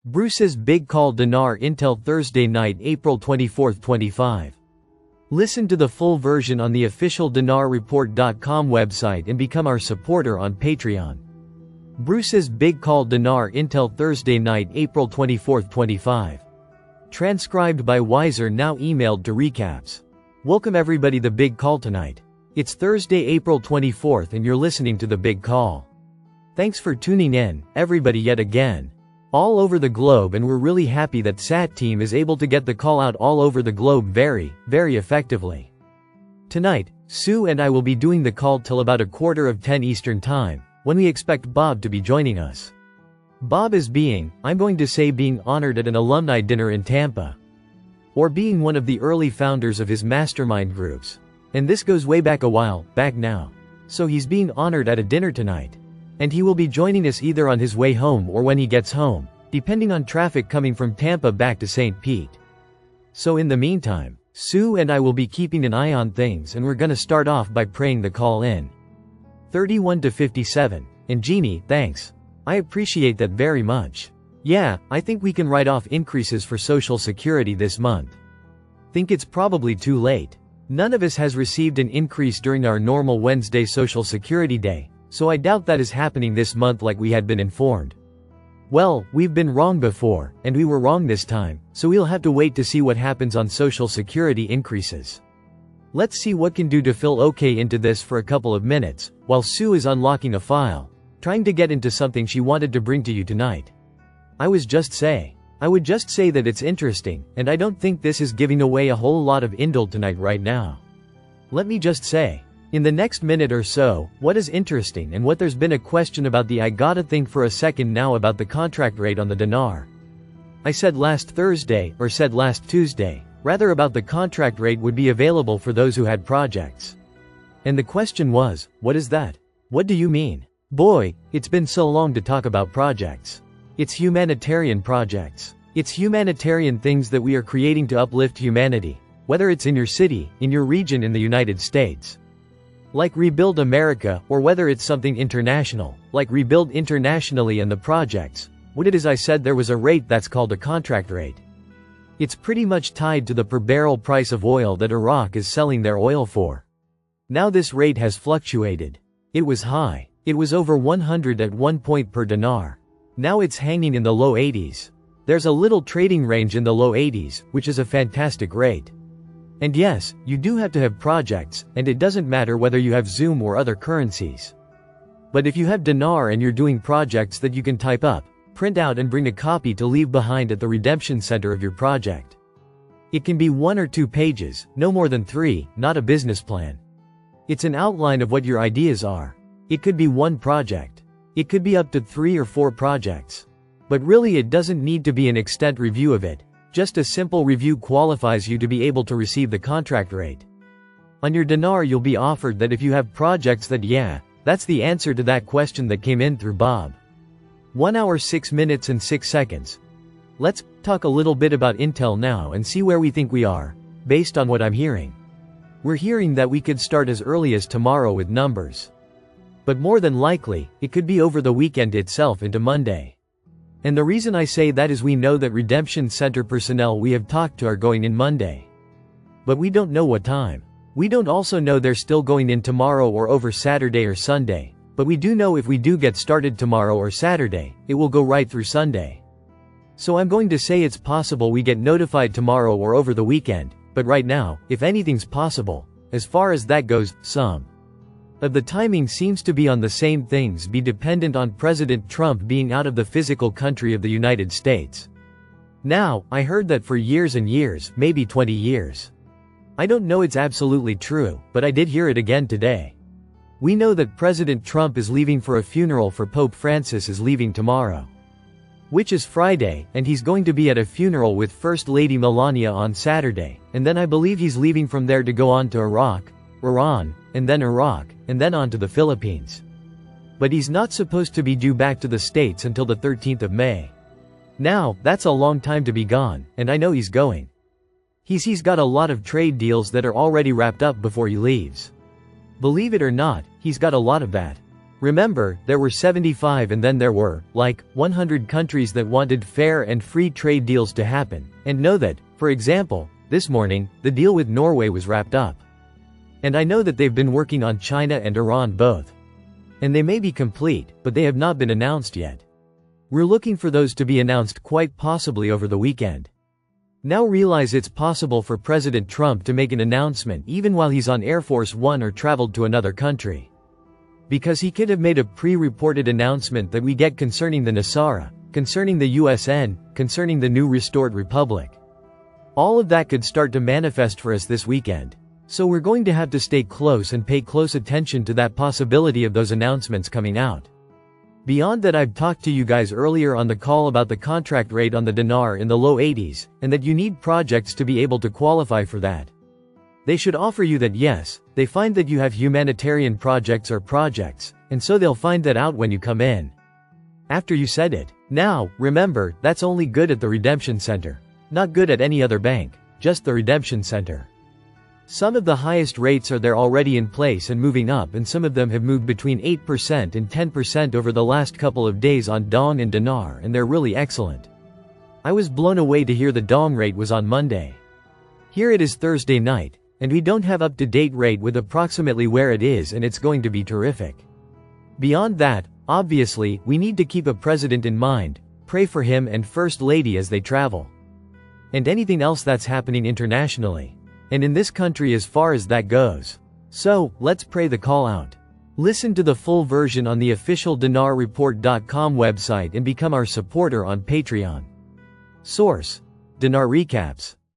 Bruce's big call Dinar Intel Thursday night April 24, 25. Listen to the full version on the official DinarReport.com website and become our supporter on Patreon. Bruce's big call Dinar Intel Thursday night April 24, 25. Transcribed by Wiser now emailed to recaps. Welcome everybody the big call tonight. It's Thursday April 24th and you're listening to the big call. Thanks for tuning in, everybody yet again. All over the globe, and we're really happy that SAT team is able to get the call out all over the globe very effectively. Tonight, Sue and I will be doing the call till about 9:15 Eastern Time, when we expect Bob to be joining us. Bob is being honored at an alumni dinner in Tampa. Or being one of the early founders of his mastermind groups. And this goes way back a while, back now. So he's being honored at a dinner tonight. And he will be joining us either on his way home or when he gets home, depending on traffic coming from Tampa back to St. Pete. So in the meantime, Sue and I will be keeping an eye on things, and we're gonna start off by praying the call in. 31 to 57. And Jeannie, thanks. I appreciate that very much. Yeah, I think we can write off increases for Social Security this month. Think it's probably too late. None of us has received an increase during our normal Wednesday Social Security Day. So I doubt that is happening this month like we had been informed. Well, we've been wrong before, and we were wrong this time, so we'll have to wait to see what happens on Social Security increases. Let's see what can do to fill OK into this for a couple of minutes, while Sue is unlocking a file, trying to get into something she wanted to bring to you tonight. I would just say that it's interesting, and I don't think this is giving away a whole lot of indole tonight right now. Let me just say, in the next minute or so, what is interesting and what there's been a question about I gotta think for a second now about the contract rate on the dinar. I said last Tuesday, rather about the contract rate would be available for those who had projects. And the question was, what is that? What do you mean? Boy, it's been so long to talk about projects. It's humanitarian projects. It's humanitarian things that we are creating to uplift humanity, whether it's in your city, in your region in the United States. Like Rebuild America, or whether it's something international, like Rebuild Internationally and the projects. What it is I said there was a rate that's called a contract rate. It's pretty much tied to the per barrel price of oil that Iraq is selling their oil for. Now this rate has fluctuated. It was high. It was over 100 at one point per dinar. Now it's hanging in the low 80s. There's a little trading range in the low 80s, which is a fantastic rate. And yes, you do have to have projects, and it doesn't matter whether you have Zoom or other currencies. But if you have dinar and you're doing projects that you can type up, print out and bring a copy to leave behind at the redemption center of your project. It can be 1 or 2 pages, no more than 3, not a business plan. It's an outline of what your ideas are. It could be 1 project. It could be up to 3 or 4 projects. But really it doesn't need to be an extent review of it. Just a simple review qualifies you to be able to receive the contract rate. On your dinar you'll be offered that if you have projects that's the answer to that question that came in through Bob. 1 hour 6 minutes and 6 seconds. Let's talk a little bit about Intel now and see where we think we are, based on what I'm hearing. We're hearing that we could start as early as tomorrow with numbers. But more than likely, it could be over the weekend itself into Monday. And the reason I say that is we know that redemption center personnel we have talked to are going in Monday. But we don't know what time. We don't also know they're still going in tomorrow or over Saturday or Sunday. But we do know if we do get started tomorrow or Saturday, it will go right through Sunday. So I'm going to say it's possible we get notified tomorrow or over the weekend, but right now, if anything's possible, as far as that goes, some of the timing seems to be on the same things be dependent on President Trump being out of the physical country of the United States. Now, I heard that for years and years, maybe 20 years. I don't know it's absolutely true, but I did hear it again today. We know that President Trump is leaving for a funeral for Pope Francis is leaving tomorrow. Which is Friday, and he's going to be at a funeral with First Lady Melania on Saturday, and then I believe he's leaving from there to go on to Iraq, Iran, and then on to the Philippines. But he's not supposed to be due back to the States until the 13th of May. Now, that's a long time to be gone, and I know he's going. He's got a lot of trade deals that are already wrapped up before he leaves. Believe it or not, he's got a lot of that. Remember, there were 75 and then there were, like, 100 countries that wanted fair and free trade deals to happen, and know that, for example, this morning, the deal with Norway was wrapped up. And I know that they've been working on China and Iran both. And they may be complete, but they have not been announced yet. We're looking for those to be announced quite possibly over the weekend. Now realize it's possible for President Trump to make an announcement even while he's on Air Force One or traveled to another country. Because he could have made a pre-reported announcement that we get concerning the Nasara, concerning the USN, concerning the new restored republic. All of that could start to manifest for us this weekend. So we're going to have to stay close and pay close attention to that possibility of those announcements coming out. Beyond that, I've talked to you guys earlier on the call about the contract rate on the dinar in the low 80s, and that you need projects to be able to qualify for that. They should offer you that yes, they find that you have humanitarian projects or projects, and so they'll find that out when you come in. After you said it. Now, remember, that's only good at the redemption center. Not good at any other bank, just the redemption center. Some of the highest rates are there already in place and moving up, and some of them have moved between 8% and 10% over the last couple of days on Dong and Dinar, and they're really excellent. I was blown away to hear the Dong rate was on Monday. Here it is Thursday night, and we don't have up-to-date rate with approximately where it is, and it's going to be terrific. Beyond that, obviously, we need to keep a president in mind, pray for him and First Lady as they travel. And anything else that's happening internationally. And in this country as far as that goes. So, let's pray the call out. Listen to the full version on the official DinarReport.com website and become our supporter on Patreon. Source: Dinar Recaps.